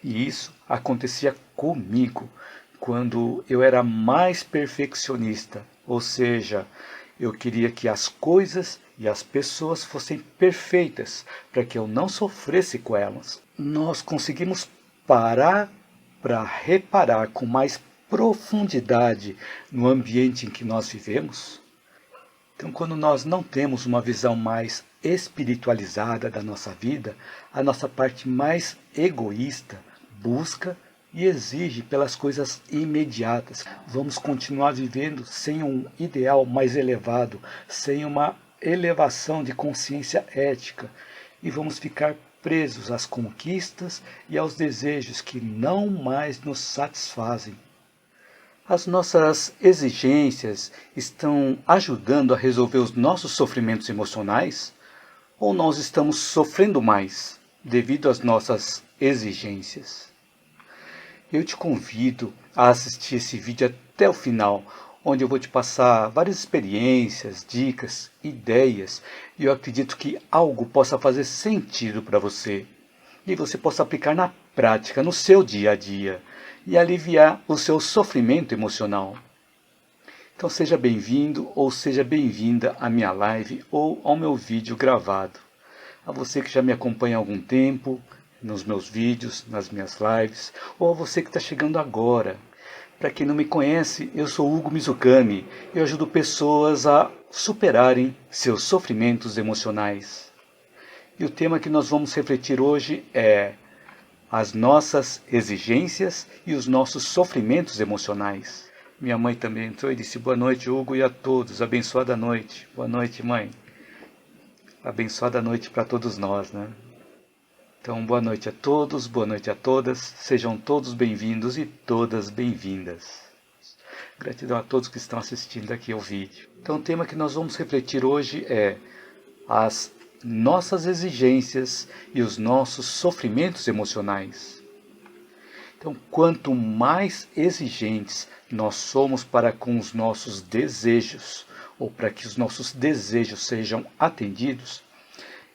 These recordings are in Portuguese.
E isso acontecia comigo quando eu era mais perfeccionista, ou seja, eu queria que as coisas e as pessoas fossem perfeitas para que eu não sofresse com elas. Nós conseguimos parar para reparar com mais profundidade no ambiente em que nós vivemos? Então, quando nós não temos uma visão mais espiritualizada da nossa vida, a nossa parte mais egoísta busca e exige pelas coisas imediatas. Vamos continuar vivendo sem um ideal mais elevado, sem uma elevação de consciência ética, e vamos ficar presos às conquistas e aos desejos que não mais nos satisfazem. As nossas exigências estão ajudando a resolver os nossos sofrimentos emocionais? Ou nós estamos sofrendo mais devido às nossas exigências? Eu te convido a assistir esse vídeo até o final, onde eu vou te passar várias experiências, dicas, ideias, e eu acredito que algo possa fazer sentido para você, e você possa aplicar na prática, no seu dia a dia, e aliviar o seu sofrimento emocional. Então seja bem-vindo ou seja bem-vinda à minha live ou ao meu vídeo gravado. A você que já me acompanha há algum tempo, nos meus vídeos, nas minhas lives, ou a você que está chegando agora. Para quem não me conhece, eu sou Hugo Mizukami e eu ajudo pessoas a superarem seus sofrimentos emocionais. E o tema que nós vamos refletir hoje é as nossas exigências e os nossos sofrimentos emocionais. Minha mãe também entrou e disse: boa noite, Hugo, e a todos, abençoada noite. Boa noite, mãe. Abençoada noite para todos nós, né? Então, boa noite a todos, boa noite a todas, sejam todos bem-vindos e todas bem-vindas. Gratidão a todos que estão assistindo aqui ao vídeo. Então, o tema que nós vamos refletir hoje é as nossas exigências e os nossos sofrimentos emocionais. Então, quanto mais exigentes nós somos para com os nossos desejos, ou para que os nossos desejos sejam atendidos,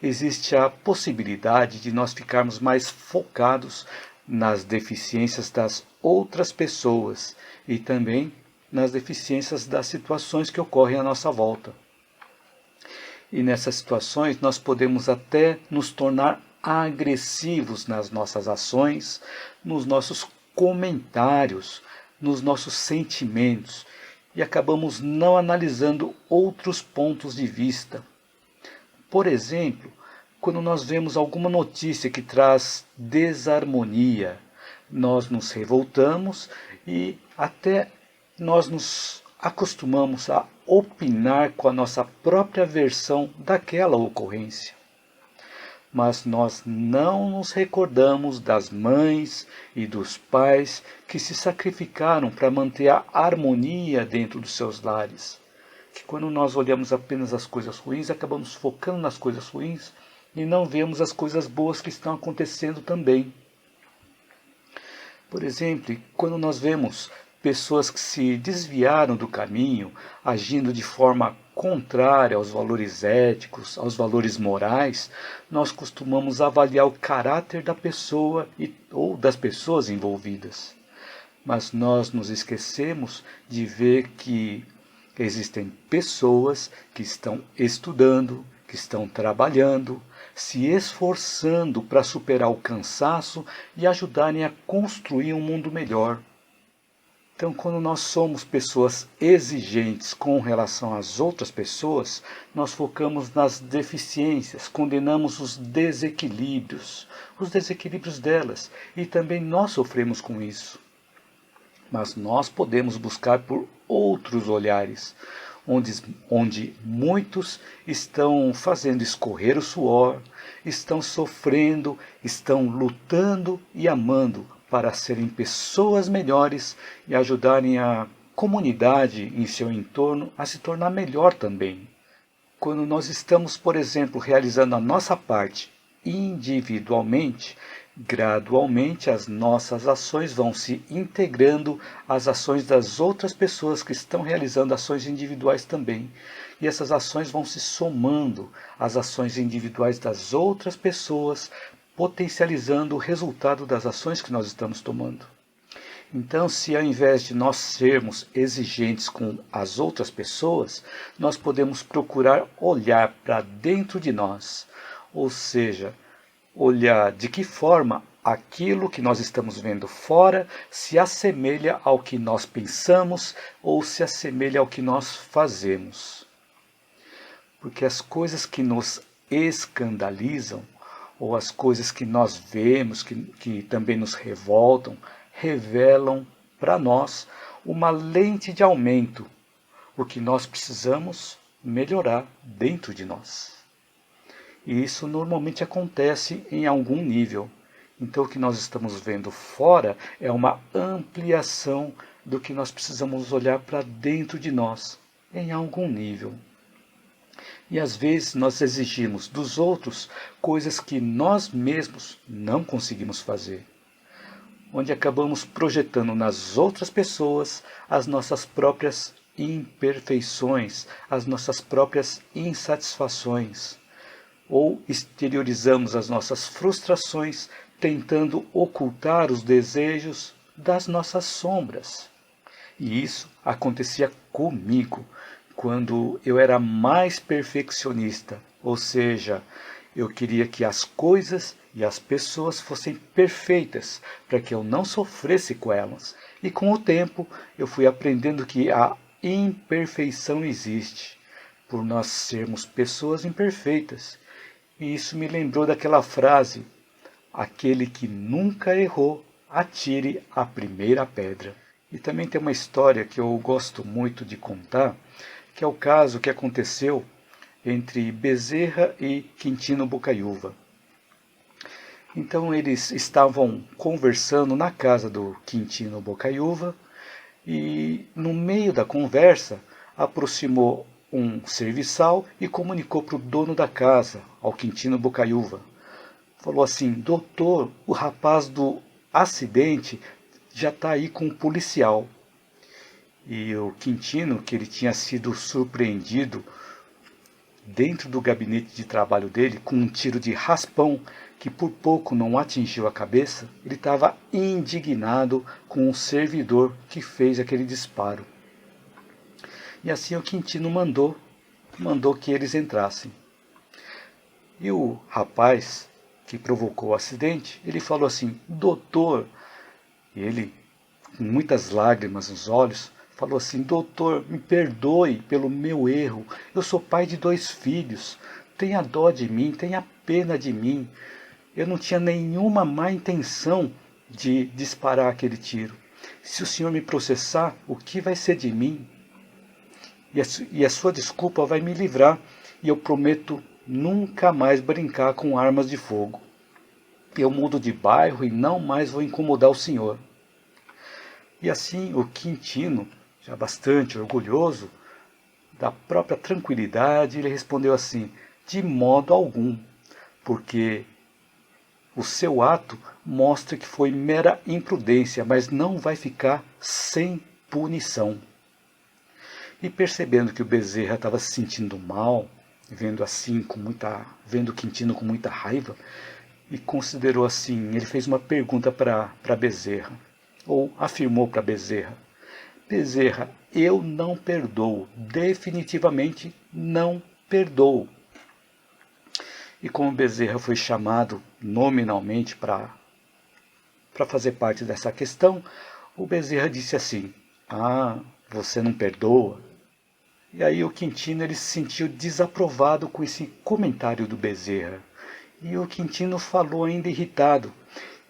existe a possibilidade de nós ficarmos mais focados nas deficiências das outras pessoas e também nas deficiências das situações que ocorrem à nossa volta. E nessas situações nós podemos até nos tornar agressivos nas nossas ações, nos nossos comentários, nos nossos sentimentos, e acabamos não analisando outros pontos de vista. Por exemplo, quando nós vemos alguma notícia que traz desarmonia, nós nos revoltamos e até nós nos acostumamos a opinar com a nossa própria versão daquela ocorrência. Mas nós não nos recordamos das mães e dos pais que se sacrificaram para manter a harmonia dentro dos seus lares. Que quando nós olhamos apenas as coisas ruins, acabamos focando nas coisas ruins e não vemos as coisas boas que estão acontecendo também. Por exemplo, quando nós vemos pessoas que se desviaram do caminho, agindo de forma contrária aos valores éticos, aos valores morais, nós costumamos avaliar o caráter da pessoa ou das pessoas envolvidas. Mas nós nos esquecemos de ver que existem pessoas que estão estudando, que estão trabalhando, se esforçando para superar o cansaço e ajudarem a construir um mundo melhor. Então, quando nós somos pessoas exigentes com relação às outras pessoas, nós focamos nas deficiências, condenamos os desequilíbrios delas, e também nós sofremos com isso. Mas nós podemos buscar por outros olhares, onde muitos estão fazendo escorrer o suor, estão sofrendo, estão lutando e amando para serem pessoas melhores e ajudarem a comunidade em seu entorno a se tornar melhor também. Quando nós estamos, por exemplo, realizando a nossa parte individualmente, gradualmente as nossas ações vão se integrando às ações das outras pessoas que estão realizando ações individuais também. E essas ações vão se somando às ações individuais das outras pessoas potencializando o resultado das ações que nós estamos tomando. Então, se ao invés de nós sermos exigentes com as outras pessoas, nós podemos procurar olhar para dentro de nós, ou seja, olhar de que forma aquilo que nós estamos vendo fora se assemelha ao que nós pensamos ou se assemelha ao que nós fazemos. Porque as coisas que nos escandalizam, ou as coisas que nós vemos, que também nos revoltam, revelam para nós uma lente de aumento, o que nós precisamos melhorar dentro de nós. E isso normalmente acontece em algum nível. Então o que nós estamos vendo fora é uma ampliação do que nós precisamos olhar para dentro de nós, em algum nível. E às vezes nós exigimos dos outros coisas que nós mesmos não conseguimos fazer, onde acabamos projetando nas outras pessoas as nossas próprias imperfeições, as nossas próprias insatisfações, ou exteriorizamos as nossas frustrações tentando ocultar os desejos das nossas sombras. E isso acontecia comigo quando eu era mais perfeccionista, ou seja, eu queria que as coisas e as pessoas fossem perfeitas para que eu não sofresse com elas. E com o tempo eu fui aprendendo que a imperfeição existe, por nós sermos pessoas imperfeitas. E isso me lembrou daquela frase: aquele que nunca errou, atire a primeira pedra. E também tem uma história que eu gosto muito de contar, que é o caso que aconteceu entre Bezerra e Quintino Bocaiúva. Então eles estavam conversando na casa do Quintino Bocaiúva e no meio da conversa aproximou um serviçal e comunicou para o dono da casa, ao Quintino Bocaiúva. Falou assim: doutor, o rapaz do acidente já está aí com o policial. E o Quintino, que ele tinha sido surpreendido dentro do gabinete de trabalho dele com um tiro de raspão que por pouco não atingiu a cabeça, ele estava indignado com o servidor que fez aquele disparo. E assim o Quintino mandou que eles entrassem. E o rapaz que provocou o acidente, ele falou assim: doutor, e ele com muitas lágrimas nos olhos, falou assim: doutor, me perdoe pelo meu erro, eu sou pai de 2 filhos, tenha dó de mim, tenha pena de mim, eu não tinha nenhuma má intenção de disparar aquele tiro. Se o senhor me processar, o que vai ser de mim? E a sua desculpa vai me livrar, e eu prometo nunca mais brincar com armas de fogo. Eu mudo de bairro e não mais vou incomodar o senhor. E assim o Quintino, já bastante orgulhoso da própria tranquilidade, ele respondeu assim: de modo algum, porque o seu ato mostra que foi mera imprudência, mas não vai ficar sem punição. E percebendo que o Bezerra estava se sentindo mal, vendo o Quintino com muita raiva, e considerou assim, ele fez uma pergunta para Bezerra, ou afirmou para Bezerra: Bezerra, eu não perdoo, definitivamente não perdoo. E como Bezerra foi chamado nominalmente para fazer parte dessa questão, o Bezerra disse assim: ah, você não perdoa? E aí o Quintino ele se sentiu desaprovado com esse comentário do Bezerra. E o Quintino falou ainda irritado: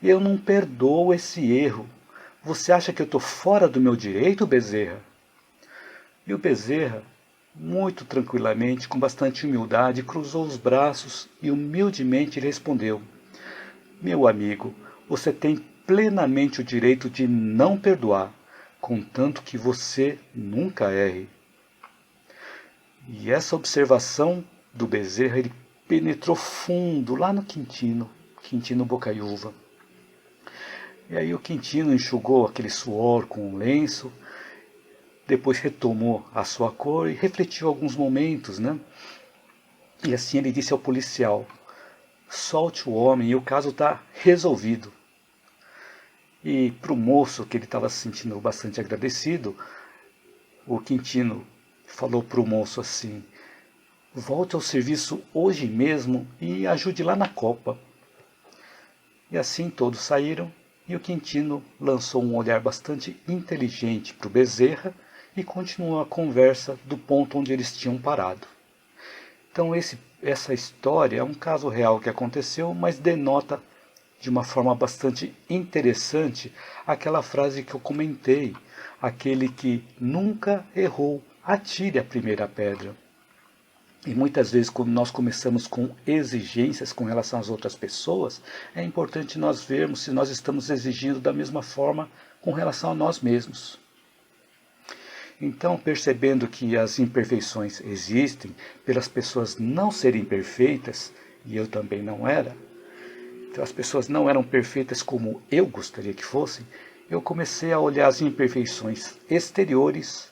eu não perdoo esse erro. Você acha que eu estou fora do meu direito, Bezerra? E o Bezerra, muito tranquilamente, com bastante humildade, cruzou os braços e humildemente respondeu: meu amigo, você tem plenamente o direito de não perdoar, contanto que você nunca erre. E essa observação do Bezerra, ele penetrou fundo lá no Quintino Bocaiúva. E aí o Quintino enxugou aquele suor com um lenço, depois retomou a sua cor e refletiu alguns momentos, né? E assim ele disse ao policial: solte o homem e o caso está resolvido. E para o moço, que ele estava se sentindo bastante agradecido, o Quintino falou para o moço assim: volte ao serviço hoje mesmo e ajude lá na copa. E assim todos saíram, e o Quintino lançou um olhar bastante inteligente para o Bezerra e continuou a conversa do ponto onde eles tinham parado. Então essa história é um caso real que aconteceu, mas denota de uma forma bastante interessante aquela frase que eu comentei: aquele que nunca errou, atire a primeira pedra. E muitas vezes, quando nós começamos com exigências com relação às outras pessoas, é importante nós vermos se nós estamos exigindo da mesma forma com relação a nós mesmos. Então, percebendo que as imperfeições existem, pelas pessoas não serem perfeitas, e eu também não era, então as pessoas não eram perfeitas como eu gostaria que fossem, eu comecei a olhar as imperfeições exteriores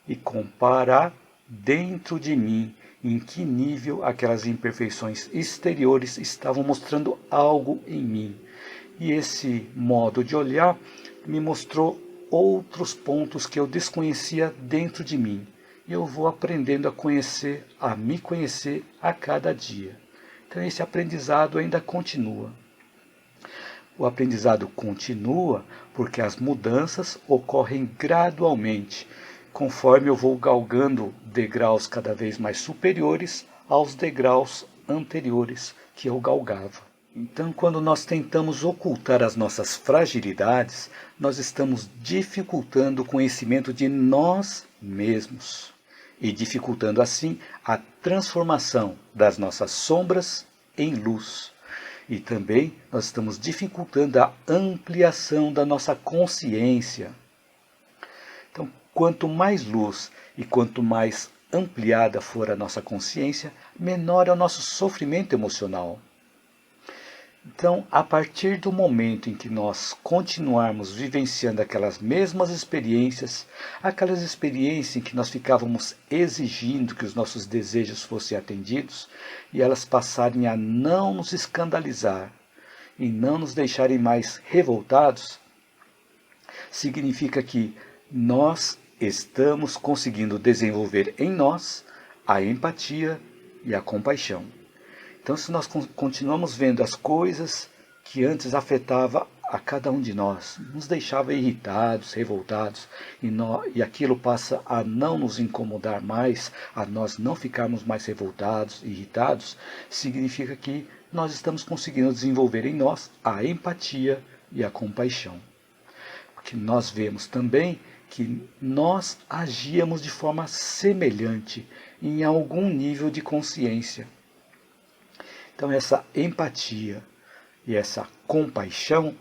e comparar dentro de mim em que nível aquelas imperfeições exteriores estavam mostrando algo em mim. E esse modo de olhar me mostrou outros pontos que eu desconhecia dentro de mim. E eu vou aprendendo a me conhecer a cada dia. Então esse aprendizado ainda continua. O aprendizado continua porque as mudanças ocorrem gradualmente, conforme eu vou galgando degraus cada vez mais superiores aos degraus anteriores que eu galgava. Então, quando nós tentamos ocultar as nossas fragilidades, nós estamos dificultando o conhecimento de nós mesmos e dificultando assim a transformação das nossas sombras em luz. E também nós estamos dificultando a ampliação da nossa consciência. Então, quanto mais luz e quanto mais ampliada for a nossa consciência, menor é o nosso sofrimento emocional. Então, a partir do momento em que nós continuarmos vivenciando aquelas mesmas experiências, aquelas experiências em que nós ficávamos exigindo que os nossos desejos fossem atendidos, e elas passarem a não nos escandalizar e não nos deixarem mais revoltados, significa que nós estamos conseguindo desenvolver em nós a empatia e a compaixão. Então, se nós continuamos vendo as coisas que antes afetavam a cada um de nós, nos deixava irritados, revoltados, e aquilo passa a não nos incomodar mais, a nós não ficarmos mais revoltados, irritados, significa que nós estamos conseguindo desenvolver em nós a empatia e a compaixão. Porque nós vemos também que nós agíamos de forma semelhante em algum nível de consciência. Então essa empatia e essa compaixão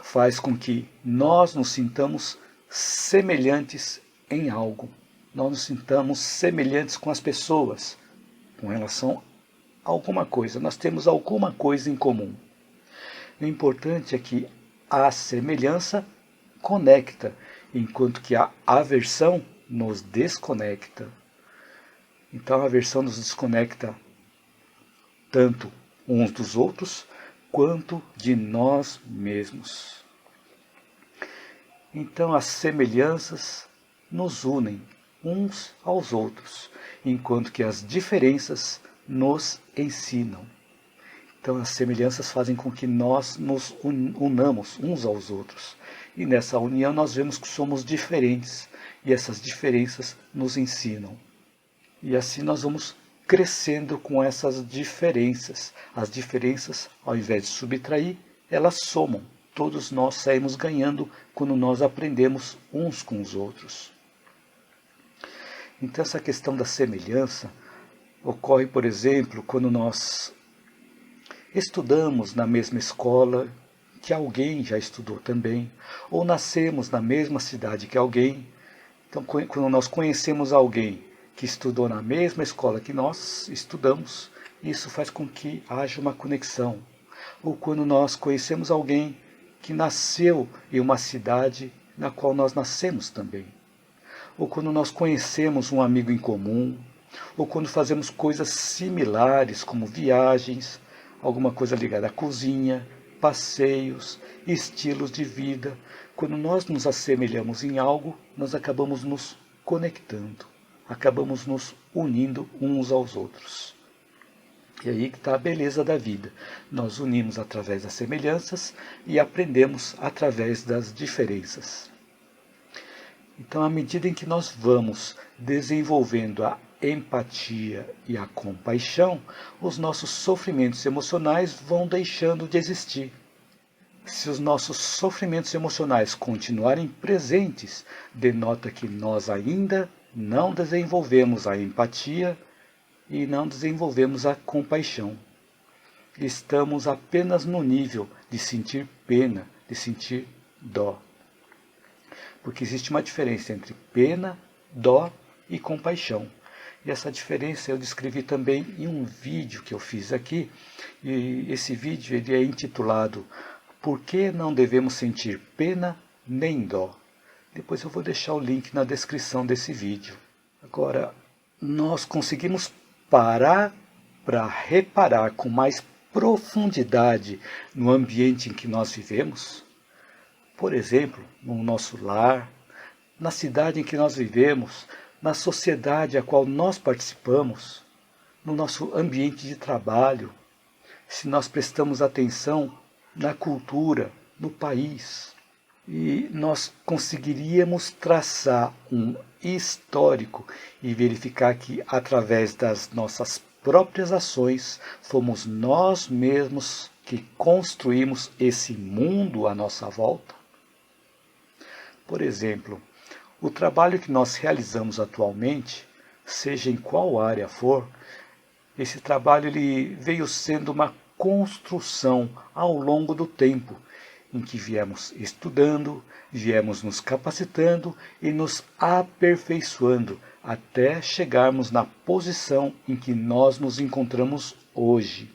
faz com que nós nos sintamos semelhantes em algo. Nós nos sintamos semelhantes com as pessoas, com relação a alguma coisa. Nós temos alguma coisa em comum. O importante é que a semelhança conecta, enquanto que a aversão nos desconecta. Então a aversão nos desconecta tanto uns dos outros, quanto de nós mesmos. Então as semelhanças nos unem uns aos outros, enquanto que as diferenças nos ensinam. Então as semelhanças fazem com que nós nos unamos uns aos outros. E nessa união nós vemos que somos diferentes, e essas diferenças nos ensinam. E assim nós vamos crescendo com essas diferenças. As diferenças, ao invés de subtrair, elas somam. Todos nós saímos ganhando quando nós aprendemos uns com os outros. Então essa questão da semelhança ocorre, por exemplo, quando nós estudamos na mesma escola que alguém já estudou também, ou nascemos na mesma cidade que alguém. Então, quando nós conhecemos alguém que estudou na mesma escola que nós estudamos, isso faz com que haja uma conexão. Ou quando nós conhecemos alguém que nasceu em uma cidade na qual nós nascemos também. Ou quando nós conhecemos um amigo em comum, ou quando fazemos coisas similares, como viagens, alguma coisa ligada à cozinha, passeios, estilos de vida. Quando nós nos assemelhamos em algo, nós acabamos nos conectando, acabamos nos unindo uns aos outros. E aí que está a beleza da vida. Nós unimos através das semelhanças e aprendemos através das diferenças. Então, à medida em que nós vamos desenvolvendo a empatia e a compaixão, os nossos sofrimentos emocionais vão deixando de existir. Se os nossos sofrimentos emocionais continuarem presentes, denota que nós ainda não desenvolvemos a empatia e não desenvolvemos a compaixão. Estamos apenas no nível de sentir pena, de sentir dó. Porque existe uma diferença entre pena, dó e compaixão. E essa diferença eu descrevi também em um vídeo que eu fiz aqui. E esse vídeo ele é intitulado Por que não devemos sentir pena nem dó? Depois eu vou deixar o link na descrição desse vídeo. Agora, nós conseguimos parar para reparar com mais profundidade no ambiente em que nós vivemos? Por exemplo, no nosso lar, na cidade em que nós vivemos, na sociedade a qual nós participamos, no nosso ambiente de trabalho, se nós prestamos atenção na cultura, no país. E nós conseguiríamos traçar um histórico e verificar que, através das nossas próprias ações, fomos nós mesmos que construímos esse mundo à nossa volta? Por exemplo, o trabalho que nós realizamos atualmente, seja em qual área for, esse trabalho ele veio sendo uma construção ao longo do tempo, em que viemos estudando, viemos nos capacitando e nos aperfeiçoando até chegarmos na posição em que nós nos encontramos hoje.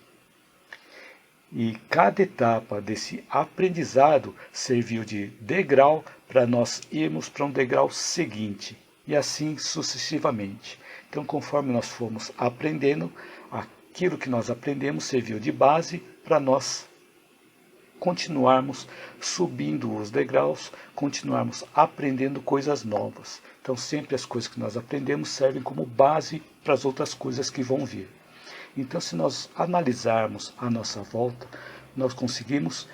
E cada etapa desse aprendizado serviu de degrau para nós irmos para um degrau seguinte, e assim sucessivamente. Então, conforme nós fomos aprendendo, aquilo que nós aprendemos serviu de base para nós continuarmos subindo os degraus, continuarmos aprendendo coisas novas. Então, sempre as coisas que nós aprendemos servem como base para as outras coisas que vão vir. Então, se nós analisarmos a nossa volta, nós conseguimos,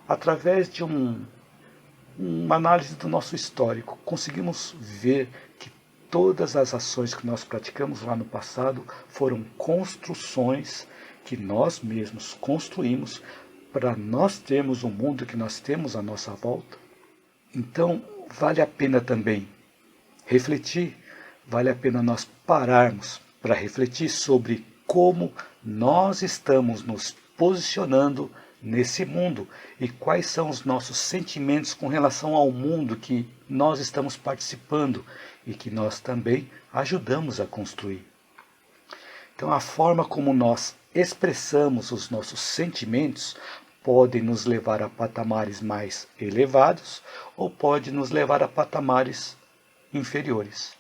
através de uma análise do nosso histórico, conseguimos ver que todas as ações que nós praticamos lá no passado foram construções que nós mesmos construímos para nós termos o mundo que nós temos à nossa volta. Então, vale a pena também refletir, vale a pena nós pararmos para refletir sobre como nós estamos nos posicionando nesse mundo e quais são os nossos sentimentos com relação ao mundo que nós estamos participando e que nós também ajudamos a construir. Então, a forma como nós expressamos os nossos sentimentos pode nos levar a patamares mais elevados ou pode nos levar a patamares inferiores,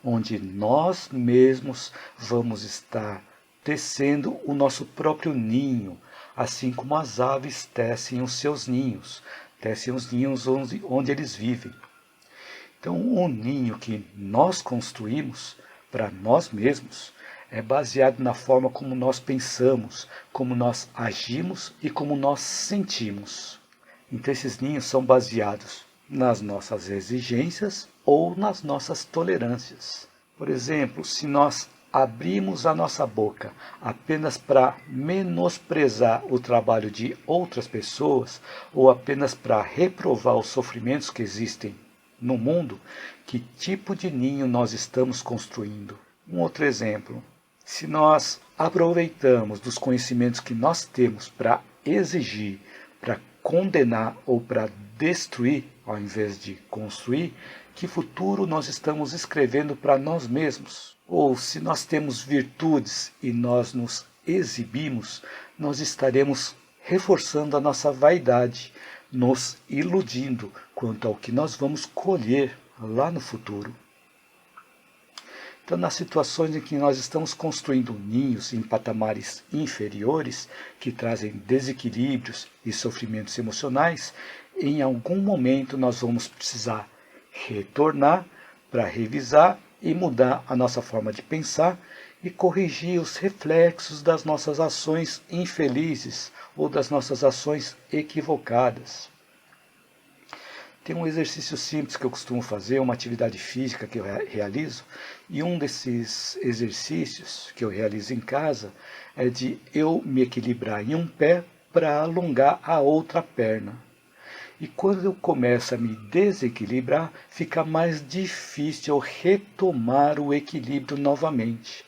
onde nós mesmos vamos estar tecendo o nosso próprio ninho, assim como as aves tecem os seus ninhos, tecem os ninhos onde eles vivem. Então, o ninho que nós construímos para nós mesmos é baseado na forma como nós pensamos, como nós agimos e como nós sentimos. Então, esses ninhos são baseados nas nossas exigências ou nas nossas tolerâncias. Por exemplo, se nós abrimos a nossa boca apenas para menosprezar o trabalho de outras pessoas ou apenas para reprovar os sofrimentos que existem no mundo, que tipo de ninho nós estamos construindo? Um outro exemplo, se nós aproveitamos dos conhecimentos que nós temos para exigir, para condenar ou para destruir, ao invés de construir, que futuro nós estamos escrevendo para nós mesmos? Ou se nós temos virtudes e nós nos exibimos, nós estaremos reforçando a nossa vaidade, nos iludindo quanto ao que nós vamos colher lá no futuro. Então, nas situações em que nós estamos construindo ninhos em patamares inferiores, que trazem desequilíbrios e sofrimentos emocionais, em algum momento nós vamos precisar retornar para revisar e mudar a nossa forma de pensar e corrigir os reflexos das nossas ações infelizes ou das nossas ações equivocadas. Tem um exercício simples que eu costumo fazer, uma atividade física que eu realizo, e um desses exercícios que eu realizo em casa é de eu me equilibrar em um pé para alongar a outra perna. E quando eu começo a me desequilibrar, fica mais difícil eu retomar o equilíbrio novamente.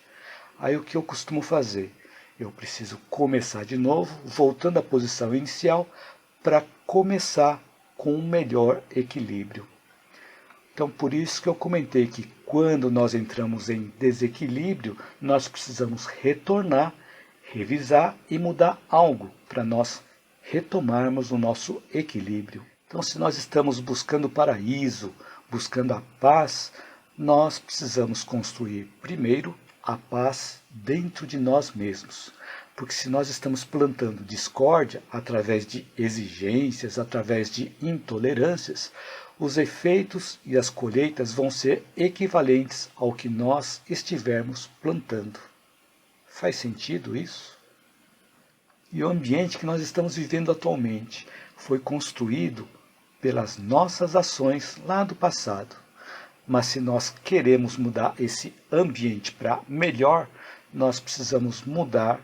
Aí o que eu costumo fazer? Eu preciso começar de novo, voltando à posição inicial, para começar com um melhor equilíbrio. Então, por isso que eu comentei que quando nós entramos em desequilíbrio, nós precisamos retornar, revisar e mudar algo para nós retomarmos o nosso equilíbrio. Então, se nós estamos buscando o paraíso, buscando a paz, nós precisamos construir primeiro a paz dentro de nós mesmos. Porque se nós estamos plantando discórdia através de exigências, através de intolerâncias, os efeitos e as colheitas vão ser equivalentes ao que nós estivermos plantando. Faz sentido isso? E o ambiente que nós estamos vivendo atualmente foi construído pelas nossas ações lá do passado. Mas se nós queremos mudar esse ambiente para melhor, nós precisamos mudar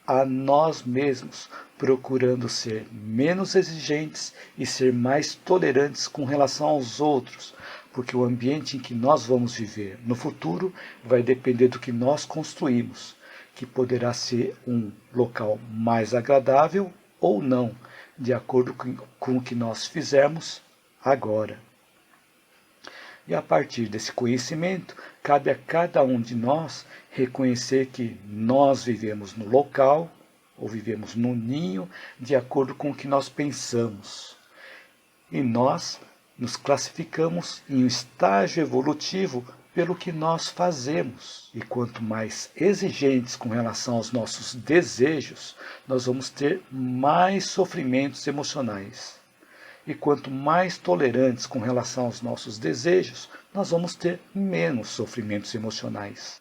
a nós mesmos, procurando ser menos exigentes e ser mais tolerantes com relação aos outros, porque o ambiente em que nós vamos viver no futuro vai depender do que nós construímos, que poderá ser um local mais agradável ou não, de acordo com o que nós fizermos agora. E a partir desse conhecimento, cabe a cada um de nós reconhecer que nós vivemos no local, ou vivemos no ninho, de acordo com o que nós pensamos. E nós nos classificamos em um estágio evolutivo pelo que nós fazemos. E quanto mais exigentes com relação aos nossos desejos, nós vamos ter mais sofrimentos emocionais. E quanto mais tolerantes com relação aos nossos desejos, nós vamos ter menos sofrimentos emocionais.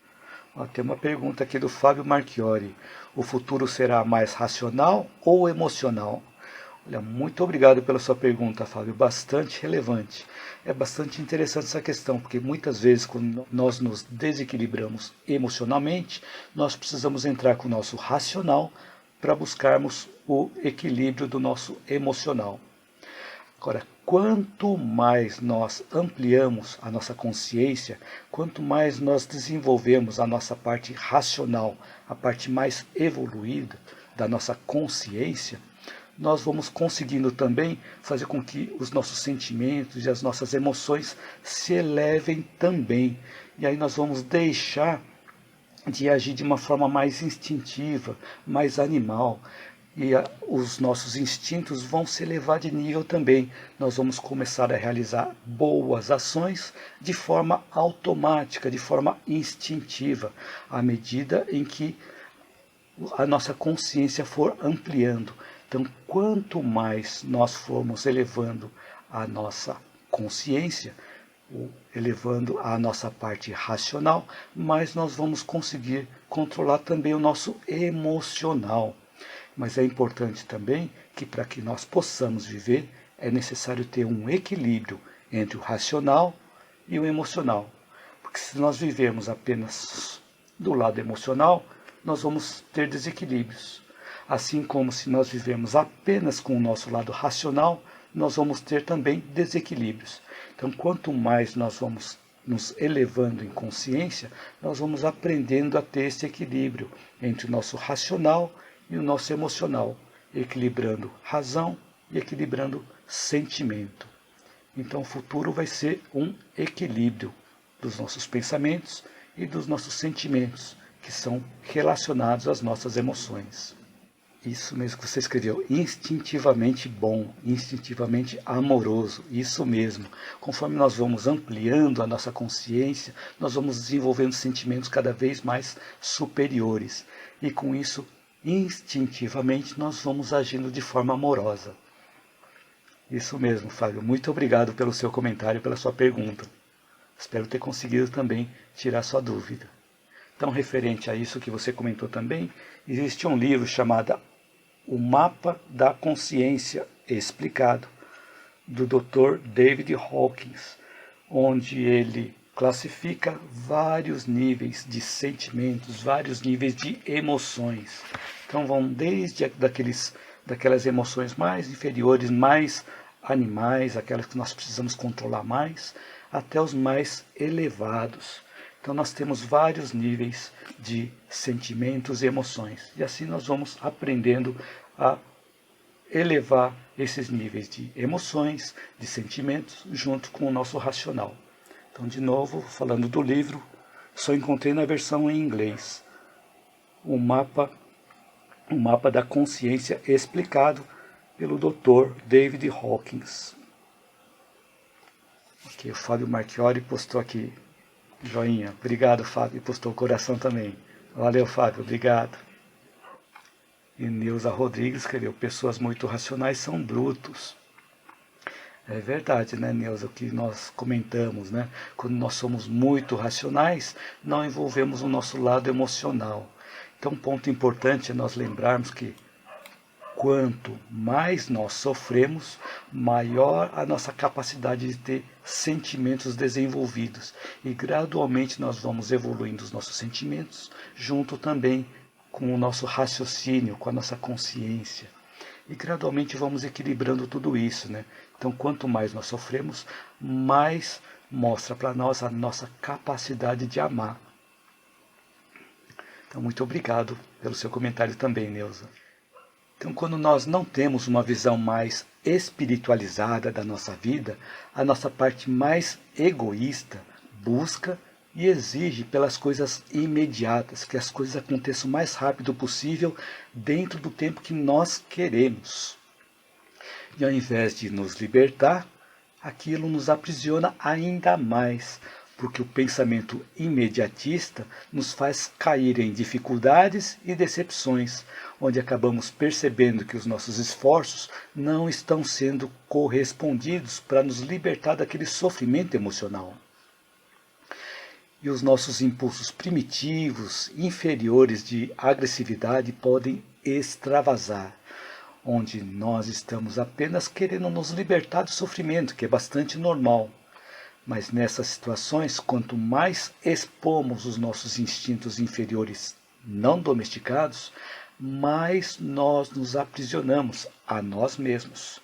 Tem uma pergunta aqui do Fábio Marchiori. O futuro será mais racional ou emocional? Olha, muito obrigado pela sua pergunta, Fábio, bastante relevante. É bastante interessante essa questão, porque muitas vezes quando nós nos desequilibramos emocionalmente, nós precisamos entrar com o nosso racional para buscarmos o equilíbrio do nosso emocional. Agora, quanto mais nós ampliamos a nossa consciência, quanto mais nós desenvolvemos a nossa parte racional, a parte mais evoluída da nossa consciência, nós vamos conseguindo também fazer com que os nossos sentimentos e as nossas emoções se elevem também. E aí nós vamos deixar de agir de uma forma mais instintiva, mais animal. E os nossos instintos vão se elevar de nível também. Nós vamos começar a realizar boas ações de forma automática, de forma instintiva, à medida em que a nossa consciência for ampliando. Então, quanto mais nós formos elevando a nossa consciência, elevando a nossa parte racional, mais nós vamos conseguir controlar também o nosso emocional. Mas é importante também que para que nós possamos viver, é necessário ter um equilíbrio entre o racional e o emocional. Porque se nós vivermos apenas do lado emocional, nós vamos ter desequilíbrios. Assim como se nós vivermos apenas com o nosso lado racional, nós vamos ter também desequilíbrios. Então, quanto mais nós vamos nos elevando em consciência, nós vamos aprendendo a ter esse equilíbrio entre o nosso racional e o nosso emocional, equilibrando razão e equilibrando sentimento. Então o futuro vai ser um equilíbrio dos nossos pensamentos e dos nossos sentimentos, que são relacionados às nossas emoções. Isso mesmo que você escreveu, instintivamente bom, instintivamente amoroso, isso mesmo. Conforme nós vamos ampliando a nossa consciência, nós vamos desenvolvendo sentimentos cada vez mais superiores. E com isso, instintivamente, nós vamos agindo de forma amorosa. Isso mesmo, Fábio. Muito obrigado pelo seu comentário, pela sua pergunta. Espero ter conseguido também tirar sua dúvida. Então, referente a isso que você comentou também, existe um livro chamado O Mapa da Consciência Explicado, do Dr. David Hawkins, onde ele classifica vários níveis de sentimentos, vários níveis de emoções. Então vão desde daquelas emoções mais inferiores, mais animais, aquelas que nós precisamos controlar mais, até os mais elevados. Então nós temos vários níveis de sentimentos e emoções. E assim nós vamos aprendendo a elevar esses níveis de emoções, de sentimentos, junto com o nosso racional. Então, de novo, falando do livro, só encontrei na versão em inglês. O mapa da consciência explicado pelo Dr. David Hawkins. Aqui o Fábio Marchiori postou aqui. Joinha. Obrigado, Fábio. Postou o coração também. Valeu, Fábio. Obrigado. E Neuza Rodrigues escreveu: pessoas muito racionais são brutos. É verdade, né, Neuza, o que nós comentamos, né? Quando nós somos muito racionais, não envolvemos o nosso lado emocional. Então, um ponto importante é nós lembrarmos que quanto mais nós sofremos, maior a nossa capacidade de ter sentimentos desenvolvidos. E gradualmente nós vamos evoluindo os nossos sentimentos, junto também com o nosso raciocínio, com a nossa consciência. E gradualmente vamos equilibrando tudo isso, né? Então, quanto mais nós sofremos, mais mostra para nós a nossa capacidade de amar. Então, muito obrigado pelo seu comentário também, Neuza. Então, quando nós não temos uma visão mais espiritualizada da nossa vida, a nossa parte mais egoísta busca e exige pelas coisas imediatas, que as coisas aconteçam o mais rápido possível, dentro do tempo que nós queremos. E ao invés de nos libertar, aquilo nos aprisiona ainda mais, porque o pensamento imediatista nos faz cair em dificuldades e decepções, onde acabamos percebendo que os nossos esforços não estão sendo correspondidos para nos libertar daquele sofrimento emocional. E os nossos impulsos primitivos, inferiores de agressividade podem extravasar, onde nós estamos apenas querendo nos libertar do sofrimento, que é bastante normal. Mas nessas situações, quanto mais expomos os nossos instintos inferiores não domesticados, mais nós nos aprisionamos a nós mesmos.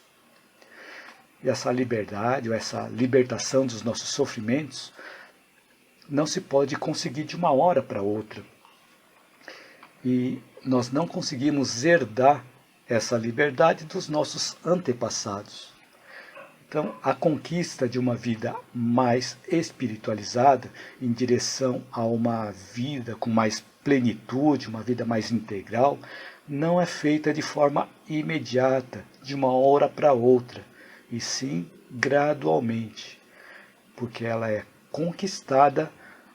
E essa liberdade, ou essa libertação dos nossos sofrimentos, não se pode conseguir de uma hora para outra. E nós não conseguimos herdar essa liberdade dos nossos antepassados. Então, a conquista de uma vida mais espiritualizada, em direção a uma vida com mais plenitude, uma vida mais integral, não é feita de forma imediata, de uma hora para outra, e sim gradualmente, porque ela é conquistada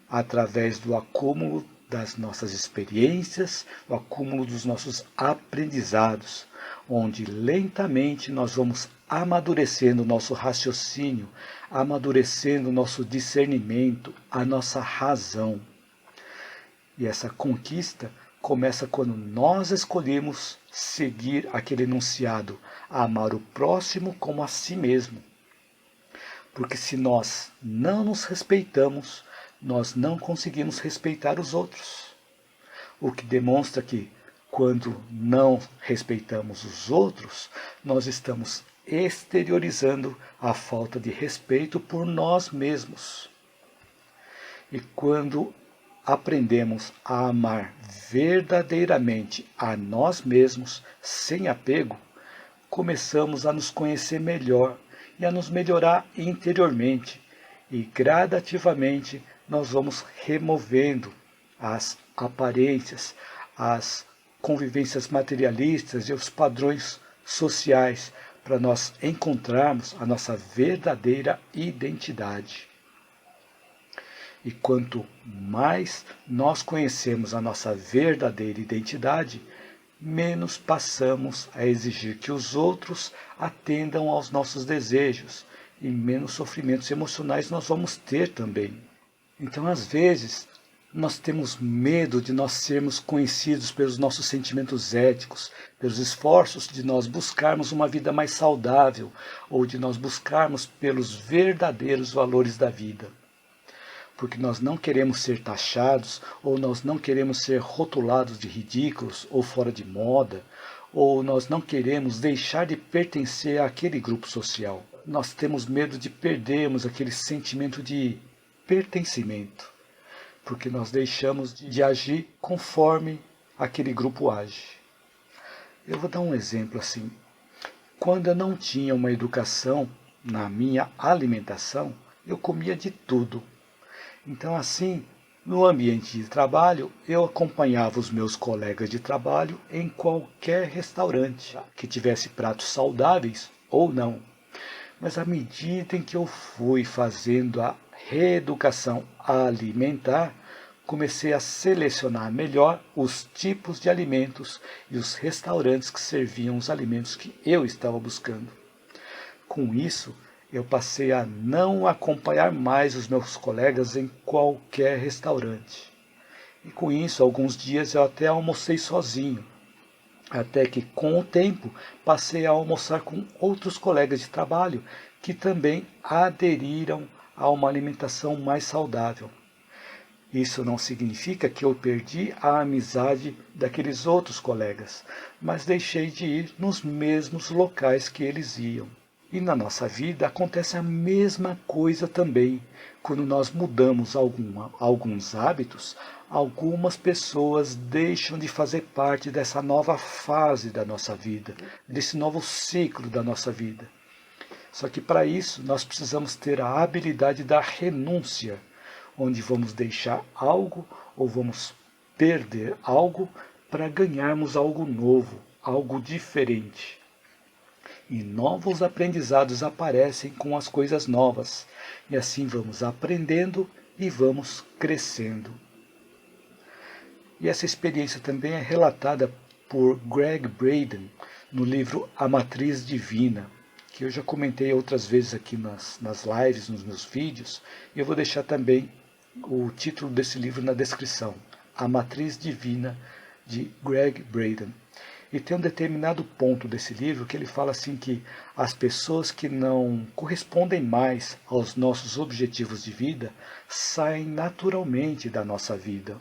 através do acúmulo das nossas experiências, o acúmulo dos nossos aprendizados, onde lentamente nós vamos amadurecendo o nosso raciocínio, amadurecendo o nosso discernimento, a nossa razão. E essa conquista começa quando nós escolhemos seguir aquele enunciado: amar o próximo como a si mesmo. Porque se nós não nos respeitamos, nós não conseguimos respeitar os outros. O que demonstra que, quando não respeitamos os outros, nós estamos exteriorizando a falta de respeito por nós mesmos. E quando aprendemos a amar verdadeiramente a nós mesmos, sem apego, começamos a nos conhecer melhor e a nos melhorar interiormente. E gradativamente nós vamos removendo as aparências, as convivências materialistas e os padrões sociais para nós encontrarmos a nossa verdadeira identidade. E quanto mais nós conhecemos a nossa verdadeira identidade, menos passamos a exigir que os outros atendam aos nossos desejos e menos sofrimentos emocionais nós vamos ter também. Então, às vezes, nós temos medo de nós sermos conhecidos pelos nossos sentimentos éticos, pelos esforços de nós buscarmos uma vida mais saudável ou de nós buscarmos pelos verdadeiros valores da vida. Porque nós não queremos ser taxados, ou nós não queremos ser rotulados de ridículos ou fora de moda, ou nós não queremos deixar de pertencer àquele grupo social. Nós temos medo de perdermos aquele sentimento de pertencimento, porque nós deixamos de agir conforme aquele grupo age. Eu vou dar um exemplo assim. Quando eu não tinha uma educação na minha alimentação, eu comia de tudo. Então, assim, no ambiente de trabalho, eu acompanhava os meus colegas de trabalho em qualquer restaurante que tivesse pratos saudáveis ou não. Mas à medida em que eu fui fazendo a reeducação alimentar, comecei a selecionar melhor os tipos de alimentos e os restaurantes que serviam os alimentos que eu estava buscando. Com isso, eu passei a não acompanhar mais os meus colegas em qualquer restaurante. E com isso, alguns dias eu até almocei sozinho. Até que, com o tempo, passei a almoçar com outros colegas de trabalho que também aderiram a uma alimentação mais saudável. Isso não significa que eu perdi a amizade daqueles outros colegas, mas deixei de ir nos mesmos locais que eles iam. E na nossa vida acontece a mesma coisa também. Quando nós mudamos alguns hábitos, algumas pessoas deixam de fazer parte dessa nova fase da nossa vida, desse novo ciclo da nossa vida. Só que para isso nós precisamos ter a habilidade da renúncia, onde vamos deixar algo ou vamos perder algo para ganharmos algo novo, algo diferente. E novos aprendizados aparecem com as coisas novas. E assim vamos aprendendo e vamos crescendo. E essa experiência também é relatada por Gregg Braden no livro A Matriz Divina, que eu já comentei outras vezes aqui nas lives, nos meus vídeos. E eu vou deixar também o título desse livro na descrição. A Matriz Divina, de Gregg Braden. E tem um determinado ponto desse livro que ele fala assim que as pessoas que não correspondem mais aos nossos objetivos de vida saem naturalmente da nossa vida.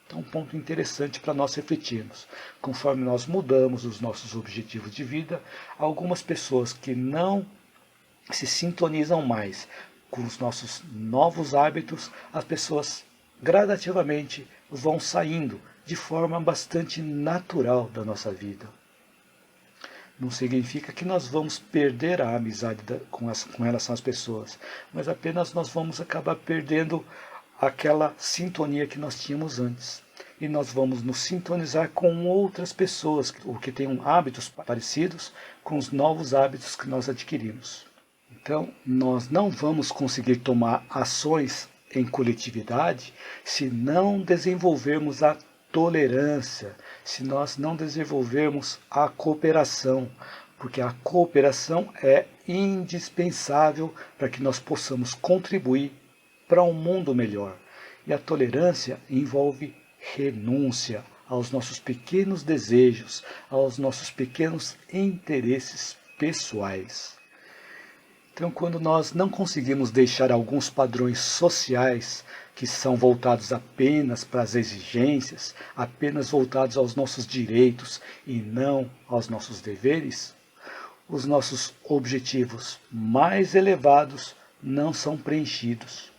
Então, um ponto interessante para nós refletirmos. Conforme nós mudamos os nossos objetivos de vida, algumas pessoas que não se sintonizam mais com os nossos novos hábitos, as pessoas gradativamente vão saindo de forma bastante natural da nossa vida. Não significa que nós vamos perder a amizade com relação às pessoas, mas apenas nós vamos acabar perdendo aquela sintonia que nós tínhamos antes. E nós vamos nos sintonizar com outras pessoas, ou que tenham hábitos parecidos com os novos hábitos que nós adquirimos. Então, nós não vamos conseguir tomar ações em coletividade se não desenvolvermos a tolerância, se nós não desenvolvermos a cooperação, porque a cooperação é indispensável para que nós possamos contribuir para um mundo melhor. E a tolerância envolve renúncia aos nossos pequenos desejos, aos nossos pequenos interesses pessoais. Então, quando nós não conseguimos deixar alguns padrões sociais que são voltados apenas para as exigências, apenas voltados aos nossos direitos e não aos nossos deveres, os nossos objetivos mais elevados não são preenchidos.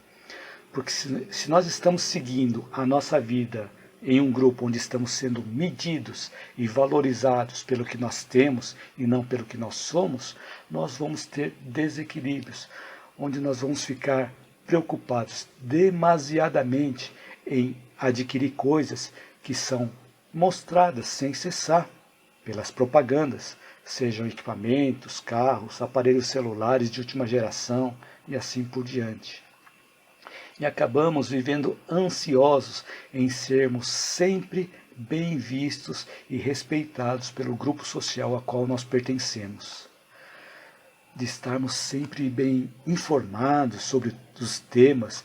Porque se nós estamos seguindo a nossa vida em um grupo onde estamos sendo medidos e valorizados pelo que nós temos e não pelo que nós somos, nós vamos ter desequilíbrios, onde nós vamos ficar preocupados demasiadamente em adquirir coisas que são mostradas sem cessar pelas propagandas, sejam equipamentos, carros, aparelhos celulares de última geração e assim por diante. E acabamos vivendo ansiosos em sermos sempre bem vistos e respeitados pelo grupo social a qual nós pertencemos. De estarmos sempre bem informados sobre os temas,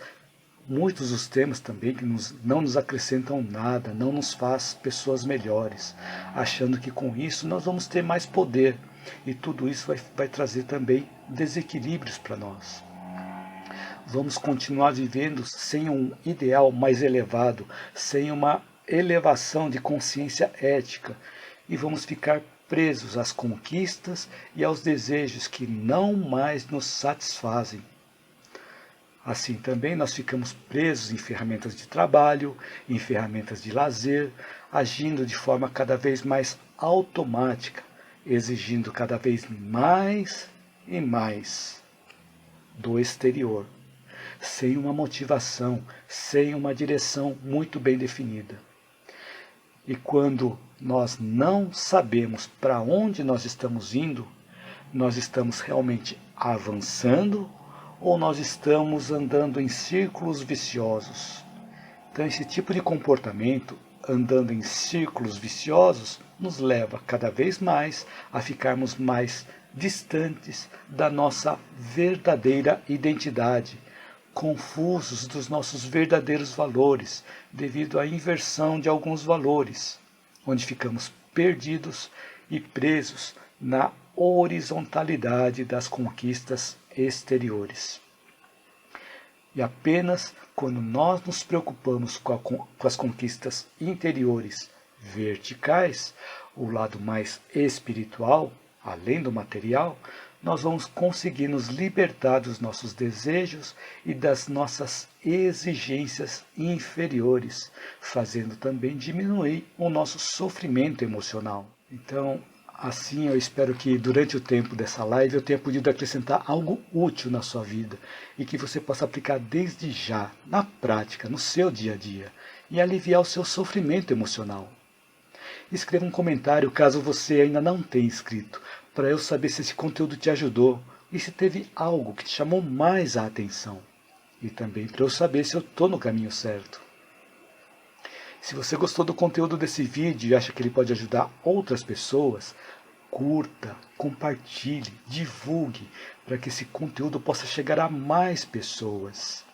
muitos dos temas também que não nos acrescentam nada, não nos faz pessoas melhores, achando que com isso nós vamos ter mais poder. E tudo isso vai trazer também desequilíbrios para nós. Vamos continuar vivendo sem um ideal mais elevado, sem uma elevação de consciência ética, e vamos ficar presos às conquistas e aos desejos que não mais nos satisfazem. Assim também nós ficamos presos em ferramentas de trabalho, em ferramentas de lazer, agindo de forma cada vez mais automática, exigindo cada vez mais e mais do exterior, sem uma motivação, sem uma direção muito bem definida. E quando nós não sabemos para onde nós estamos indo, nós estamos realmente avançando ou nós estamos andando em círculos viciosos? Então esse tipo de comportamento, andando em círculos viciosos, nos leva cada vez mais a ficarmos mais distantes da nossa verdadeira identidade, confusos dos nossos verdadeiros valores, devido à inversão de alguns valores, onde ficamos perdidos e presos na horizontalidade das conquistas exteriores. E apenas quando nós nos preocupamos com as conquistas interiores verticais, o lado mais espiritual, além do material, nós vamos conseguir nos libertar dos nossos desejos e das nossas exigências inferiores, fazendo também diminuir o nosso sofrimento emocional. Então, assim eu espero que durante o tempo dessa live eu tenha podido acrescentar algo útil na sua vida e que você possa aplicar desde já, na prática, no seu dia a dia, e aliviar o seu sofrimento emocional. Escreva um comentário caso você ainda não tenha escrito, para eu saber se esse conteúdo te ajudou e se teve algo que te chamou mais a atenção. E também para eu saber se eu estou no caminho certo. Se você gostou do conteúdo desse vídeo e acha que ele pode ajudar outras pessoas, curta, compartilhe, divulgue, para que esse conteúdo possa chegar a mais pessoas.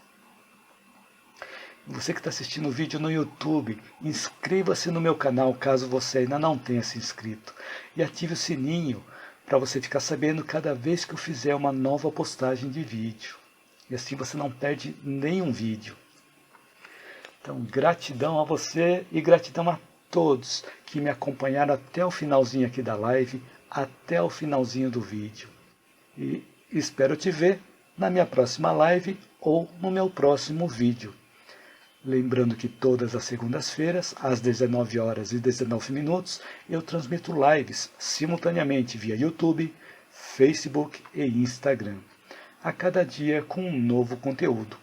Você que está assistindo o vídeo no YouTube, inscreva-se no meu canal caso você ainda não tenha se inscrito. E ative o sininho para você ficar sabendo cada vez que eu fizer uma nova postagem de vídeo. E assim você não perde nenhum vídeo. Então, gratidão a você e gratidão a todos que me acompanharam até o finalzinho aqui da live, até o finalzinho do vídeo. E espero te ver na minha próxima live ou no meu próximo vídeo. Lembrando que todas as segundas-feiras, às 19 horas e 19 minutos, eu transmito lives simultaneamente via YouTube, Facebook e Instagram, a cada dia com um novo conteúdo.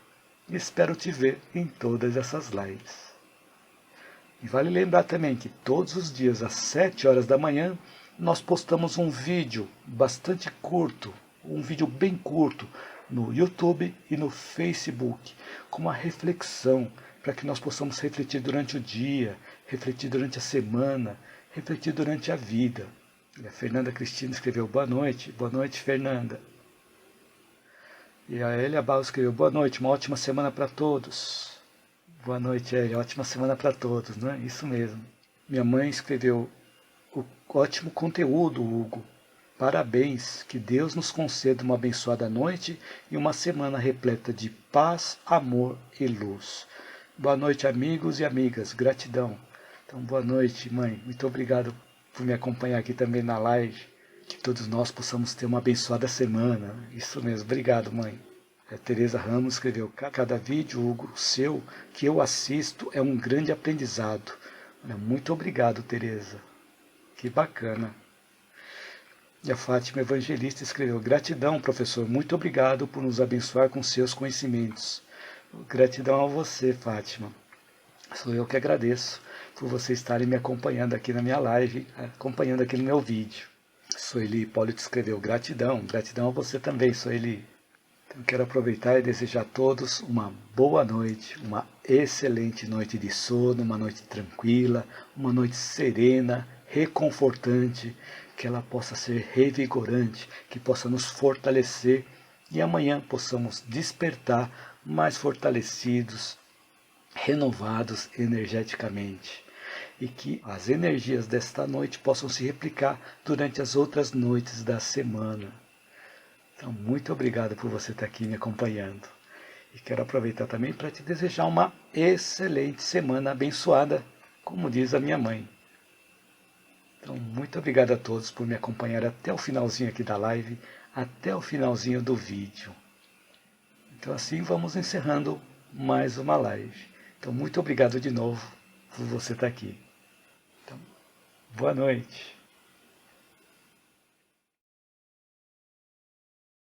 Espero te ver em todas essas lives. E vale lembrar também que todos os dias às 7 horas da manhã, nós postamos um vídeo bastante curto, um vídeo bem curto, no YouTube e no Facebook, com uma reflexão, para que nós possamos refletir durante o dia, refletir durante a semana, refletir durante a vida. E a Fernanda Cristina escreveu boa noite Fernanda. E a Elia Barros escreveu boa noite, uma ótima semana para todos. Boa noite, Elia, ótima semana para todos, não é? Isso mesmo. Minha mãe escreveu ótimo conteúdo, Hugo. Parabéns, que Deus nos conceda uma abençoada noite e uma semana repleta de paz, amor e luz. Boa noite, amigos e amigas, gratidão. Então, boa noite, mãe. Muito obrigado por me acompanhar aqui também na live. Que todos nós possamos ter uma abençoada semana. Isso mesmo, obrigado, mãe. A Tereza Ramos escreveu, cada vídeo, Hugo, seu, que eu assisto é um grande aprendizado. Muito obrigado, Tereza. Que bacana. E a Fátima Evangelista escreveu, gratidão, professor, muito obrigado por nos abençoar com seus conhecimentos. Gratidão a você, Fátima. Sou eu que agradeço por vocês estarem me acompanhando aqui na minha live, acompanhando aqui no meu vídeo. Sueli Hipólito escreveu gratidão, gratidão a você também, Sueli. Então quero aproveitar e desejar a todos uma boa noite, uma excelente noite de sono, uma noite tranquila, uma noite serena, reconfortante, que ela possa ser revigorante, que possa nos fortalecer e amanhã possamos despertar mais fortalecidos, renovados energeticamente. E que as energias desta noite possam se replicar durante as outras noites da semana. Então, muito obrigado por você estar aqui me acompanhando. E quero aproveitar também para te desejar uma excelente semana abençoada, como diz a minha mãe. Então, muito obrigado a todos por me acompanhar até o finalzinho aqui da live, até o finalzinho do vídeo. Então, assim vamos encerrando mais uma live. Então, muito obrigado de novo por você estar aqui. Então, boa noite.